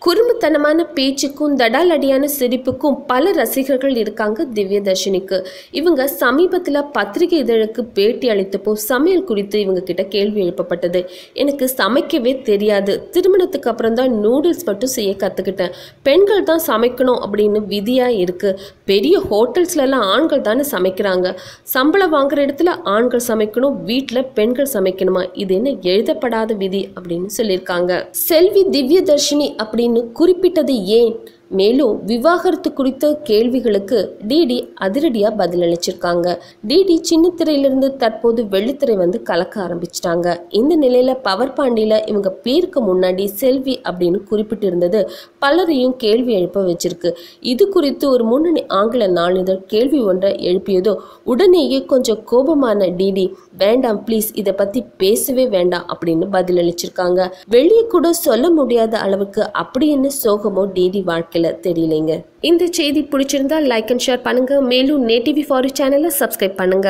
குறும்புத்தனமான பேச்சுக்கும் தடாலடியான சிரிப்புக்கும் பல ரசிகர்கள் இருக்காங்க திவ்யதர்ஷினிக்கு. இவங்க சமீபத்தில் பத்திரிகை இதழுக்கு பேட்டி அளித்தப்போ சமையல் குறித்து இவங்க கிட்ட கேள்வி எழுப்பப்பட்டது. எனக்கு சமைக்கவே தெரியாது, திருமணத்துக்கு அப்புறம் தான் நூடுல்ஸ் மட்டும் செய்ய கற்றுக்கிட்டேன், பெண்கள் தான் சமைக்கணும் அப்படின்னு விதியாக இருக்குது, பெரிய ஹோட்டல்ஸ்லாம் ஆண்கள் தானே சமைக்கிறாங்க, சம்பளம் வாங்குற இடத்துல ஆண்கள் சமைக்கணும், வீட்டில் பெண்கள் சமைக்கணுமா, இது என்ன எழுதப்படாத விதி அப்படின்னு சொல்லியிருக்காங்க. செல்வி திவ்யதர்ஷினி அப்படின்னு குறிப்பிட்டது ஏன்? மேலும் விவாகரத்து குறித்த கேள்விகளுக்கு டிடி அதிரடியா பதிலளிச்சிருக்காங்க. டிடி சின்னத்திரையிலிருந்து தற்போது வெள்ளித்திரை வந்து கலக்க ஆரம்பிச்சிட்டாங்க. இந்த நிலையில பவர் பாண்டியில இவங்க பேருக்கு முன்னாடி செல்வி அப்படின்னு குறிப்பிட்டு இருந்தது பலரையும் கேள்வி எழுப்ப வச்சிருக்கு. இது குறித்து ஒரு முன்னணி ஆங்கில நாளிதழ் கேள்வி ஒன்றை எழுப்பியதோ உடனேயே கொஞ்சம் கோபமான டிடி, வேண்டாம் ப்ளீஸ், இதை பத்தி பேசவே வேண்டாம் அப்படின்னு பதிலளிச்சிருக்காங்க. வெளியே கூட சொல்ல முடியாத அளவுக்கு அப்படி என்ன சோகமோ டிடி வாழ்க்கையில தெரியலைங்க. இந்த செய்தி பிடிச்சிருந்தா லைக் அண்ட் ஷேர் பண்ணுங்க. மேலும் நேட்டிவி ஃபார் சேனலை சப்ஸ்கிரைப் பண்ணுங்க.